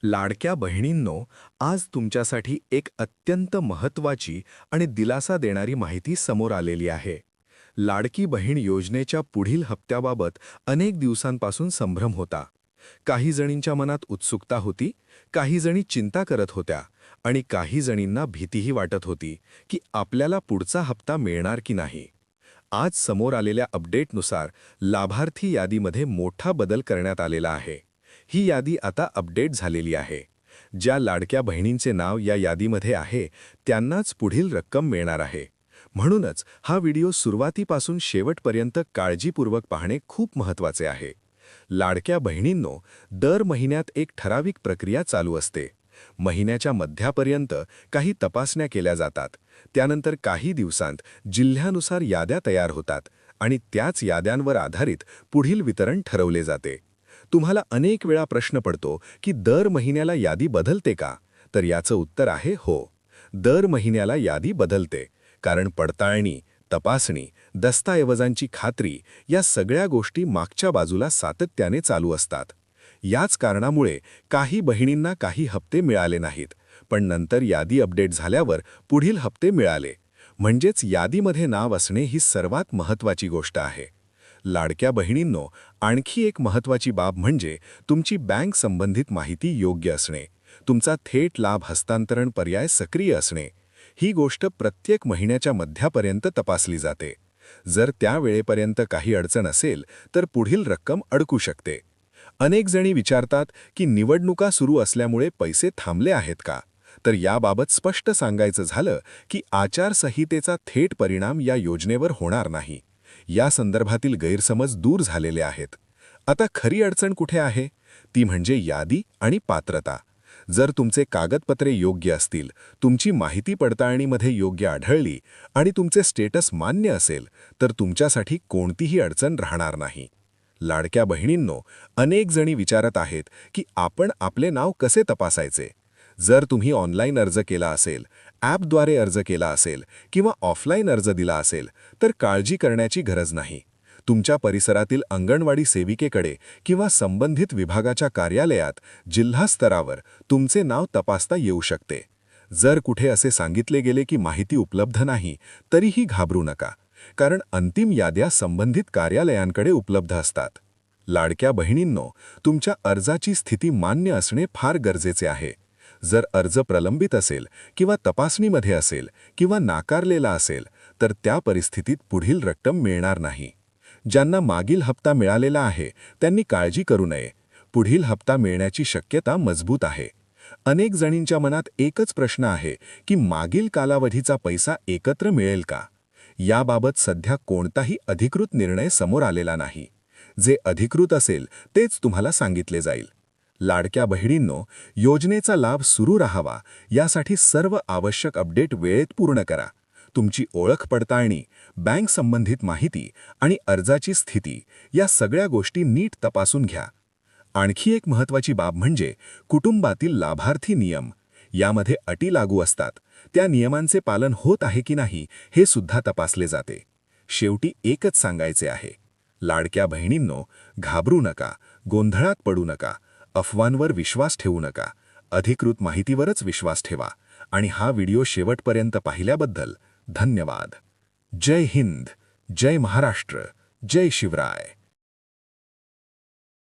लाडक्या बहिणींनो, आज तुमच्यासाठी एक अत्यंत महत्त्वाची आणि दिलासा देणारी माहिती समोर आलेली आहे. लाडकी बहीण योजनेच्या पुढील हप्त्याबाबत अनेक दिवसांपासून संभ्रम होता. काही जणींच्या मनात उत्सुकता होती, काही जणी चिंता करत होत्या आणि काही जणींना भीतीही वाटत होती की आपल्याला पुढचा हप्ता मिळणार की नाही. आज समोर आलेल्या अपडेटनुसार लाभार्थी यादीमध्ये मोठा बदल करण्यात आलेला आहे. ही यादी आता अपडेट झालेली आहे. ज्या लाडक्या बहिणींचे नाव या यादीमध्ये आहे त्यांनाच पुढील रक्कम मिळणार आहे. म्हणूनच हा व्हिडिओ सुरुवातीपासून शेवटपर्यंत काळजीपूर्वक पाहणे खूप महत्त्वाचे आहे. लाडक्या बहिणींनो, दर महिन्यात एक ठराविक प्रक्रिया चालू असते. महिन्याच्या मध्यापर्यंत काही तपासण्या केल्या जातात. त्यानंतर काही दिवसांत जिल्ह्यानुसार याद्या तयार होतात आणि त्याच याद्यांवर आधारित पुढील वितरण ठरवले जाते. तुम्हाला अनेक वेळा प्रश्न पडतो की दर महिन्याला यादी बदलते का? तर याचं उत्तर आहे हो. दर महिन्याला यादी बदलते, कारण पडताळणी, तपासणी, दस्तऐवजांची खात्री या सगळ्या गोष्टी मागच्या बाजूला सातत्याने चालू असतात. याच कारणामुळे काही बहिणींना काही हप्ते मिळाले नाहीत, पण नंतर यादी अपडेट झाल्यावर पुढील हप्ते मिळाले. म्हणजेच यादीमध्ये नाव असणे ही सर्वात महत्त्वाची गोष्ट आहे. लाडक्या बहिणींनो, आणखी एक महत्त्वाची बाब म्हणजे तुमची बँक संबंधित माहिती योग्य असणे. तुमचा थेट लाभ हस्तांतरण पर्याय सक्रिय असणे. ही गोष्ट प्रत्येक महिन्याच्या मध्यापर्यंत तपासली जाते. जर त्या वेळेपर्यंत काही अडचण असेल तर पुढील रक्कम अडकू शकते. अनेक जणी विचारतात की निवडणुका सुरू असल्यामुळे पैसे थांबले आहेत का? तर याबाबत स्पष्ट सांगायचं झालं की आचारसंहितेचा थेट परिणाम या योजनेवर होणार नाही. या संदर्भातील गैरसमज दूर झालेले आहेत. आता खरी अडचण कुठे आहे? ती म्हणजे यादी आणि पात्रता. जर तुमचे कागदपत्रे योग्य असतील, तुमची माहिती पडताळणीमध्ये योग्य आढळली आणि तुमचे स्टेटस मान्य असेल, तर तुमच्यासाठी कोणतीही अडचण राहणार नाही. लाडक्या बहिणींनो, अनेक जणी विचारत आहेत की आपण आपले नाव कसे तपासायचे? जर तुम्ही ऑनलाईन अर्ज केला असेल, ॲपद्वारे अर्ज केला असेल किंवा ऑफलाईन अर्ज दिला असेल, तर काळजी करण्याची गरज नाही. तुमच्या परिसरातील अंगणवाडी सेविकेकडे किंवा संबंधित विभागाच्या कार्यालयात जिल्हा स्तरावर तुमचे नाव तपासता येऊ शकते. जर कुठे असे सांगितले गेले की माहिती उपलब्ध नाही, तरीही घाबरू नका, कारण अंतिम याद्या संबंधित कार्यालयांकडे उपलब्ध असतात. लाडक्या बहिणींनो, तुमच्या अर्जाची स्थिती मान्य असणे फार गरजेचे आहे. जर अर्ज प्रलंबित असेल किंवा तपासणीमध्ये असेल किंवा नाकारलेला असेल, तर त्या परिस्थितीत पुढील रक्कम मिळणार नाही. ज्यांना मागील हप्ता मिळालेला आहे त्यांनी काळजी करू नये. पुढील हप्ता मिळण्याची शक्यता मजबूत आहे. अनेक जणींच्या मनात एकच प्रश्न आहे की मागील कालावधीचा पैसा एकत्र मिळेल का? याबाबत सध्या कोणताही अधिकृत निर्णय समोर आलेला नाही. जे अधिकृत असेल तेच तुम्हाला सांगितले जाईल. लाडक्या बहिणींनो, योजनेचा लाभ सुरू राहावा यासाठी सर्व आवश्यक अपडेट वेळेत पूर्ण करा. तुमची ओळख पडताळणी, बँक संबंधित माहिती आणि अर्जाची स्थिती या सगळ्या गोष्टी नीट तपासून घ्या. आणखी एक महत्त्वाची बाब म्हणजे कुटुंबातील लाभार्थी नियम. यामध्ये अटी लागू असतात. त्या नियमांचे पालन होत आहे की नाही हे सुद्धा तपासले जाते. शेवटी एकच सांगायचे आहे, लाडक्या बहिणींनो, घाबरू नका, गोंधळात पडू नका, अफवांवर विश्वास ठेवू नका. अधिकृत माहितीवरच विश्वास ठेवा. आणि हा व्हिडिओ शेवटपर्यंत पाहिल्याबद्दल धन्यवाद. जय हिंद, जय महाराष्ट्र, जय शिवराय.